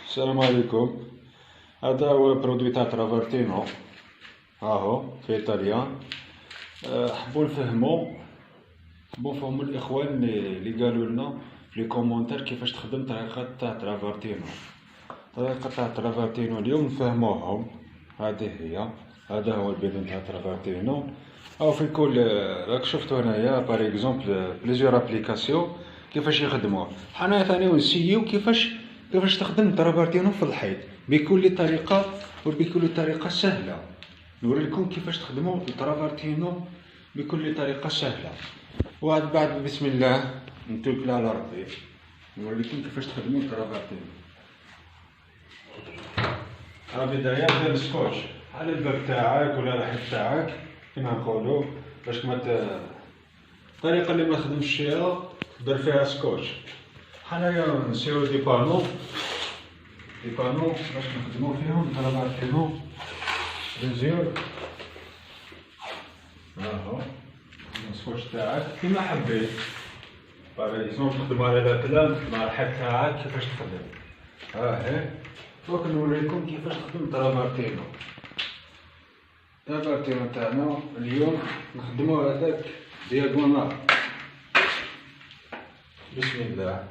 السلام عليكم. هذا هو برودوي تاع ترافرتينو، هاهو في ايطاليا. حبوا نفهموا الاخوان اللي قالوا لنا في لي كومونتير كيفاش تخدم طريقه تاع ترافرتينو. طريقه تاع ترافرتينو اليوم نفهموهم. هذا هو البدن تاع ترافرتينو. او في كل راك شفتوا هنايا باغ اكزومبل بليزيور ابليكاسيون كيفاش يخدموا. حنا ثاني نسيو كيفاش تخدم ترافرتينو في الحيط بكل طريقه وبكل طريقه سهله. نوري لكم كيفاش تخدموا الترافرتينو بكل طريقه سهله. وبعد بسم الله نتوكل على ربي نوري لكم كيفاش تخدموا الترافرتينو. بداية دير السكوتش على الباب تاعك ولا الحيط تاعك كيما نقولوا باش الطريقه اللي ما تخدمش فيها دير فيها سكوتش. حنايا نسيرو دي بانو باش نخدمو فيهم ترافرتينو بليزيور. هاهو السكوتش تاعك كيما حبيت. باغ اكزومبل تخدمو على البلان مع الحيط تاعك كيفاش تخدم. هاهي دوك نوريكم كيفاش تخدم ترافرتينو تاعنا. اليوم نخدمو هذاك دياغونال. بسم الله.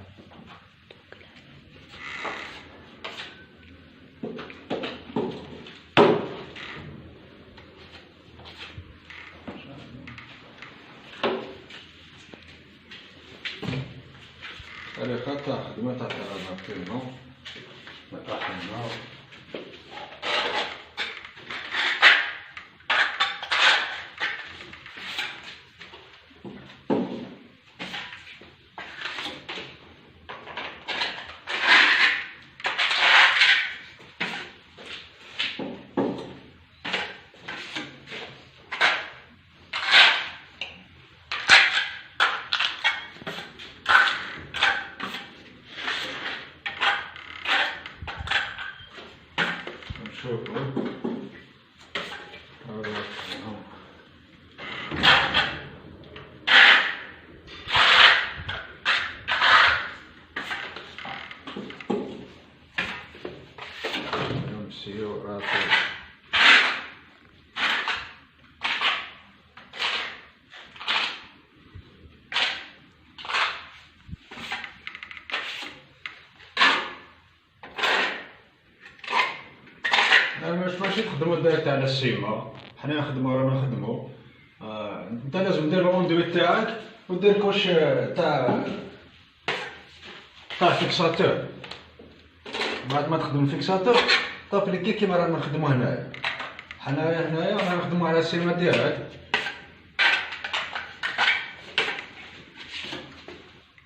طريقة تاع خدمة تاع ترافرتينو نطحنها. شوفوا نمشيو راسي. ماشي تخدمو دايركت على السيما، حنا رانا نخدمو. انت لازم دير الاوندوي تاعك ودير كوش تاع فيكساتور. بعد ما تخدم الفيكساتور طابليكي كيما رانا نخدمو هنايا. حنايا هنايا رانا نخدمو على السيما ديالك.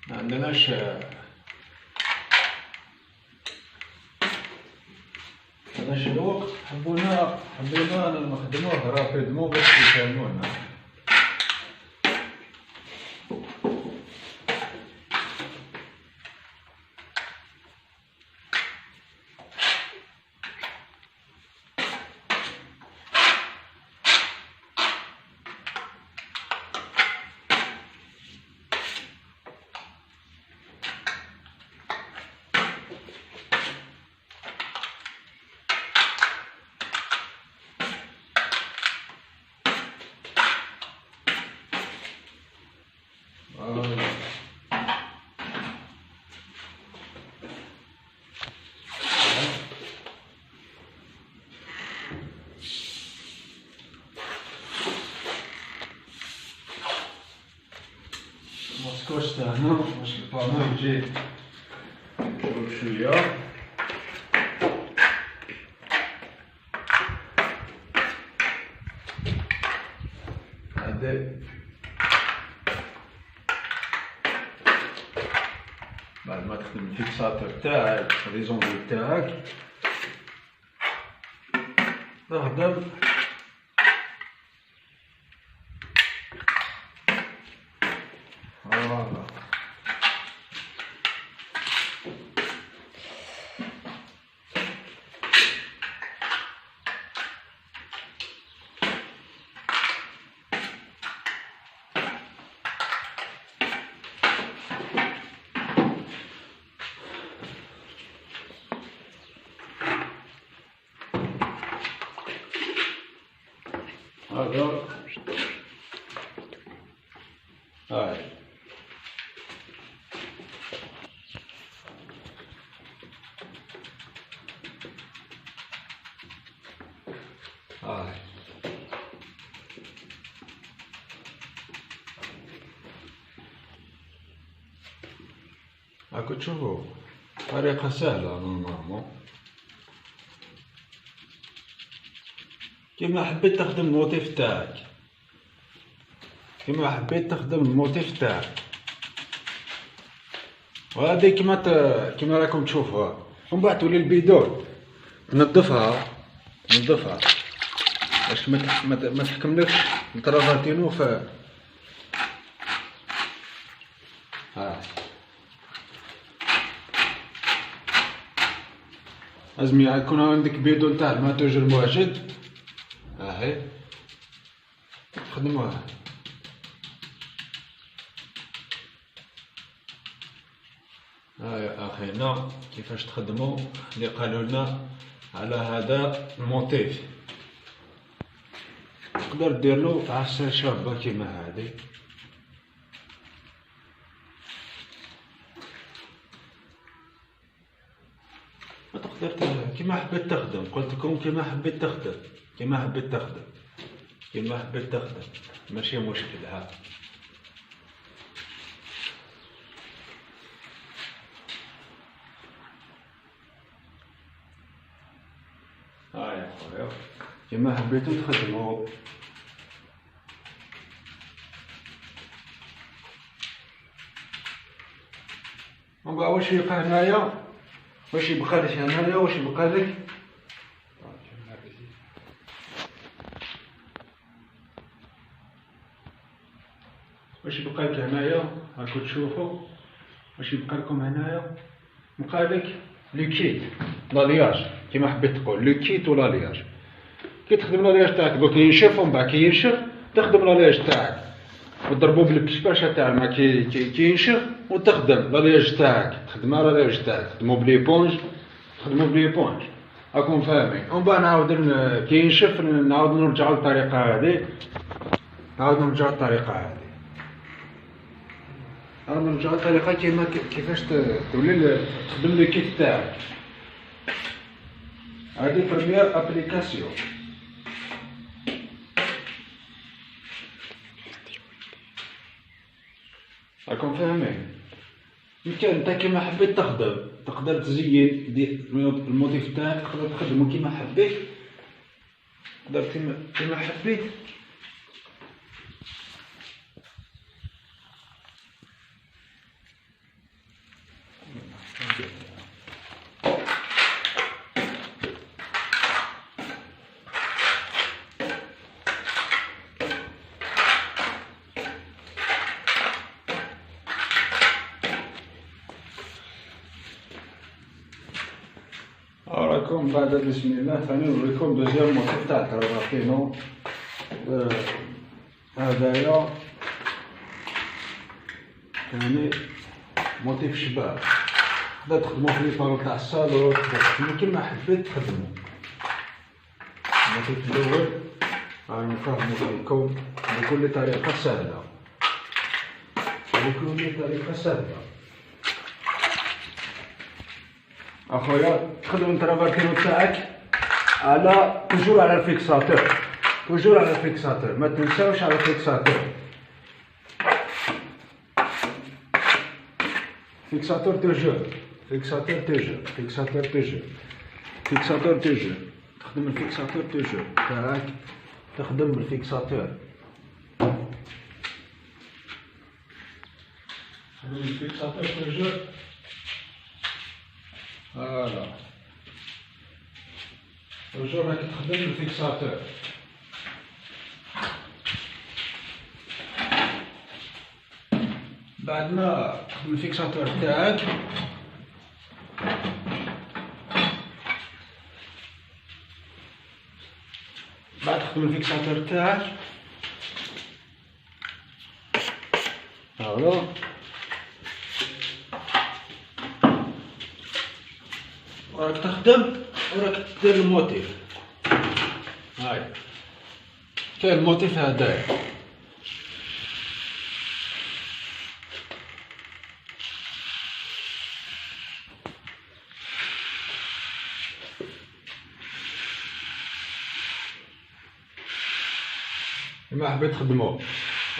ما عندناش الوقت. حبينا نخدموه رابيدمون باش يفهمونا. السكوتش تاعنا باش البانو يجي شويه. بعد ما تخدم الفيكساتور تاعك ليزوندوي تاعك تخدم هذا هاي هاي راكو تشوفو طريقة سهلة نورمالمون. كيما حبيت تخدم الموتيف تاعك، كيما حبيت تخدم الموتيف تاعك، وهادي كيما راكم تشوفوها. ومن بعد تولي البيدون تنظفها باش ما تحكملكش الترافاتينو ها. لازم يكون عندك بيدون تاع الماتوج المواجد، هاهي خدموها. ها يا اخينا كيفاش تخدموا اللي قالوا لنا على هذا الموتيف. تقدر ديرلو عصا شابة كيما هادي، تقدر كيما حبيت تخدم. قلت لكم كيما حبيت تخدم، كيما حبيت تخدم ماشي مشكل. ها يا خويا كيما حبيتو تخدمو. من بعد واش يبقى هنايا، واش يبقى لك هنايا، واش يبقى لك هنايا. راكو تشوفوا واش يبقى لكم هنايا. بقى لك لو كيت لالياج كيما حبيت تقول لو كيت ولا لالياج. كي تخدم لالياج تاعك دوك ينشف، ومن بعد كي ينشف تخدم لالياج تاعك وتضربو بالكشباشه تاع الماء كي ينشف، وتخدم لالياج تاعك. تخدمها لالياج تاعك تخدمو بليبونج، راكم فاهمين. ومن بعد نعاود كي ينشف نعاود نرجعو للطريقه هذه، نرجعو للطريقه كيفاش تولي تخدم لو كيت تاعك. هذه بروميير ابليكاسيون. راكم فاهمين. يمكن انت كيما حبيت تخدم، تقدر تزين الموتيف تاعك، تقدر تخدمو كيما حبيت، تقدر كيما حبيت. راكم بعد بسم الله ثاني نوريكم دوزيام موتيف تاع الترافاتينو. هدايا ثاني موتيف شباب، تقدر تخدمو في ليبارو تاع الصالون، تقدر تخدمو كيما حبيت تخدمو. الموتيف الاول راني نفهمو ليكم بكل طريقة سهلة، اخويا. تخدم الترافاتينو تاعك على توجور على الفيكساتور، ما تنساوش على الفيكساتور. فيكساتور توجور. تخدم الفيكساتور توجور تاعك، تخدم بالفيكساتور. توجور. فوالا توجور راك تخدم بالفيكساتور. بعد ما تخدم الفيكساتور تاعك هاولا وراك تخدم وراك دير الموتيف. هاي كاين الموتيف هدايا. كيما حبيت تخدمو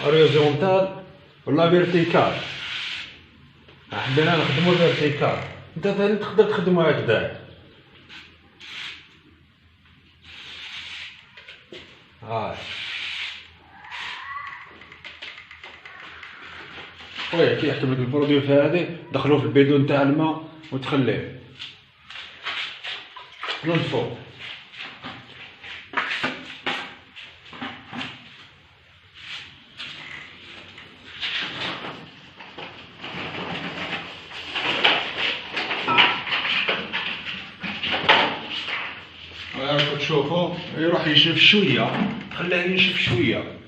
اوريزونتال ولا فيرتيكال. حبينا نخدمو فيرتيكال، انت ثاني تقدر تخدمو هكذا. هاي خويا كي يحكم لك البرودوي في هادي دخلوه في البيدون تاع الماء وتخليه من الفوق. راكم تشوفوا يروح ينشف شويه، خليه ينشف شويه،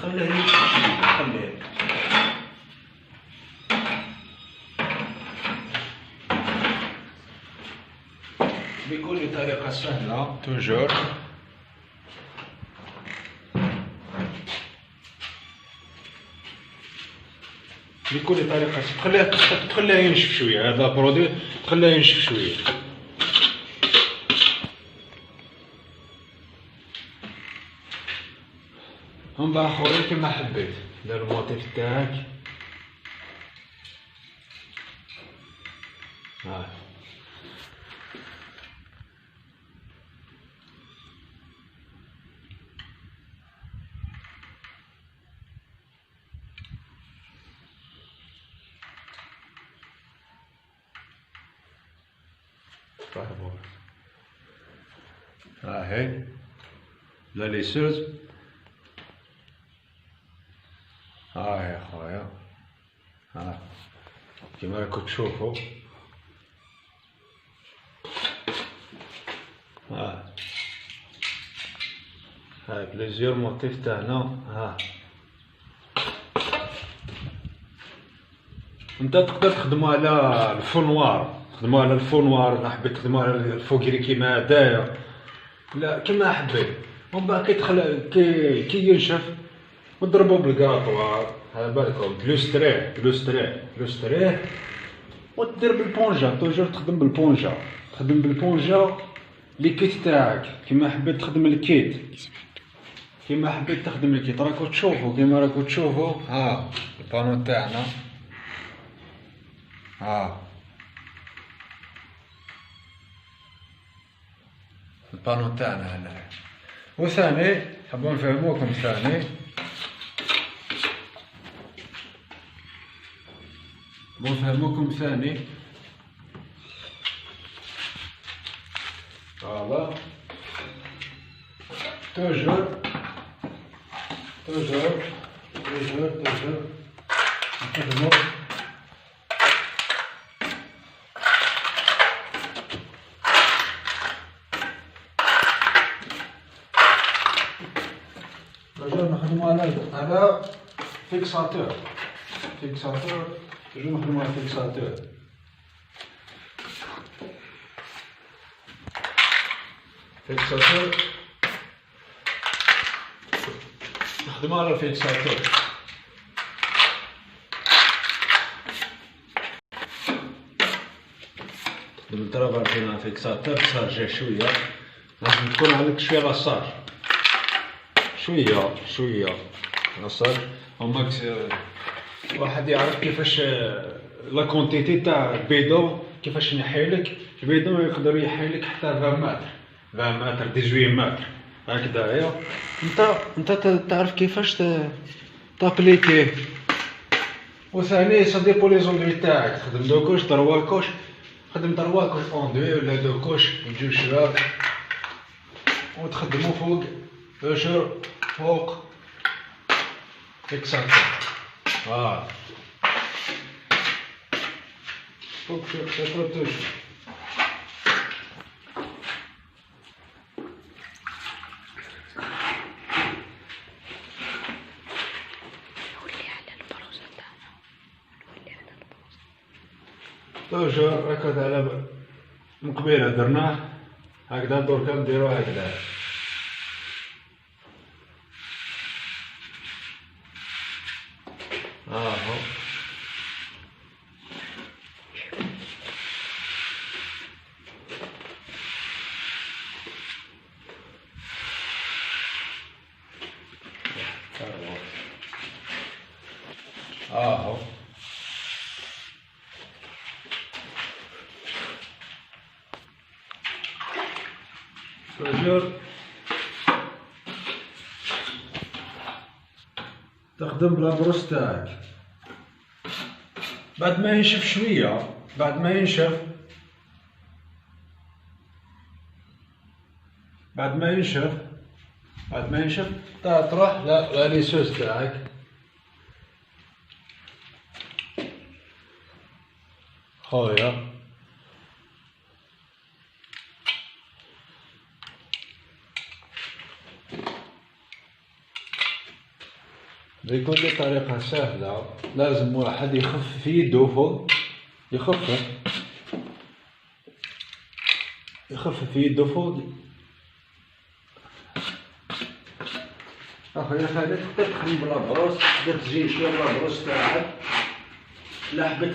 خليه ينشف شويه، خليه. بكل طريقه سهله توجور. بكل طريقه تخليه ينشف شويه. هذا برودوي تخليه ينشف شويه. هم بقى خويا كيما حبيت دير الموتيف تاعك. هاي هاهي لا ليسوز. هاي يا خويا، ها كيما راكم تشوفوا. هاي بليزيور موتيف تاعنا. ها انت تقدر تخدمو على الفونوار، تخدمو على الفونوار، الا حبيت تخدمو على الفوقيري كيما هدايا، لا كيما حبيت. ومن بعد كي ينشف وتضربو بالكاطوار. على بالكم تلوستريه وتدير بالبونجا. توجور تخدم بالبونجا، تخدم بالبونجا ليكيت تاعك كيما حبيت تخدم الكيت، كيما حبيت تخدم الكيت. راكو تشوفوا كيما راكو تشوفوا. ها البانو تاعنا، ها البانو تاعنا هنا. وثاني حبوا نفهموكم ثاني، فوالا توجور نخدمو على فيكساتور. توجور نخدمو على فيكساتور. نخدمو على الفيكساتور. تخدم الترافرتين على الفيكساتور تسارجيه شويه. لازم تكون عندك شويه لاصاج، شويه لاصاج او ماكس. واحد يعرف كيفاش لا كونتيتي تاع البيدون، كيفاش ينحيلك البيدون. يقدر يحيلك حتى 20 متر 18 متر هكذايا. انت تعرف كيفاش تابليكيه. وثاني سا ديبو لي زوندوي تاعك، تخدم دو كوش دروا كوش، خدم دروا كوش اوندوي ولا دو كوش بجوج شباب وتخدمو فوق توجور فوق فيكساتور. فوق فيكساتور توجور. توجور هكذا على من قبيله درناه هكذا دركا نديرو هكذا. هاهو هاهو توجور تخدم بلا بروس تاعك بعد ما ينشف شوية، بعد ما ينشف تروح لا ليسوس تاعك خويا. بيكون لي طريقة سهلة، لازم واحد يخفف في يدو فوق، يخفف في يدو فوق. اخويا خالد تقدر تخدم بلا بروس، تقدر تزين شوية بلا بروس تاعك. لا حبيت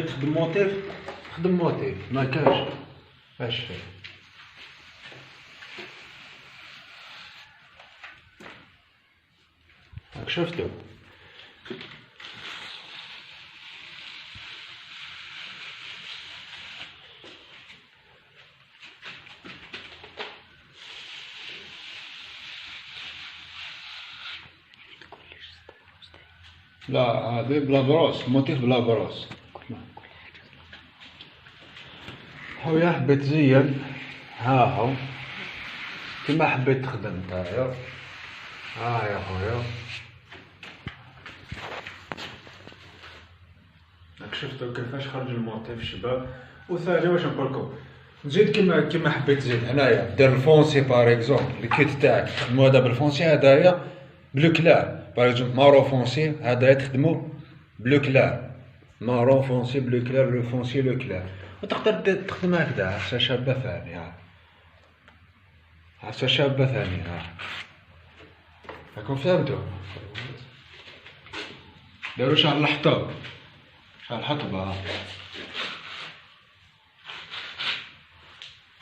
تخدم موتيف، خدم موتيف ما كاش اش فيه. راك شفتو. لا هذا بلا بروس، موتيف بلا بروس. خويا حبيت تزين هاهو كيما حبيت تخدم نتايا. يا خويا راك شفتو كيفاش خرج الموتيف شباب. وثاني واش نقولكم، نزيد كيما حبيت تزيد هنايا. دير الفونسي باغ اكزومبل، الكيت تاعك تخدمو هذا بالفونسي، هدايا بلو كلار. باغ اكزومبل مارون فونسي، هدايا تخدمو بلو كلار. مارون فونسي بلو كلار، لو فونسي لو كلار. وتقدر تخدم هكذا. عسا شابة ثاني، عسا شابة ثاني. راكم فهمتو. دارو شعر الحطب، شعر الحطبة.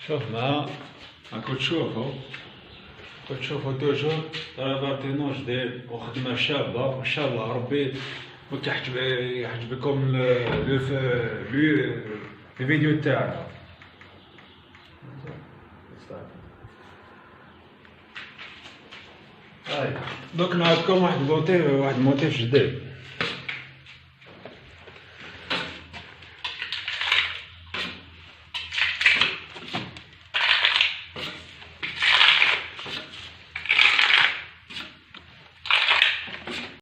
شوف ما راكو تشوفو توجور ترافارتينو جديد وخدمة شابة ما شاء الله. ربي يحجبكم الفيديو تاعنا. دوك نعطيكم واحد موتيف جديد.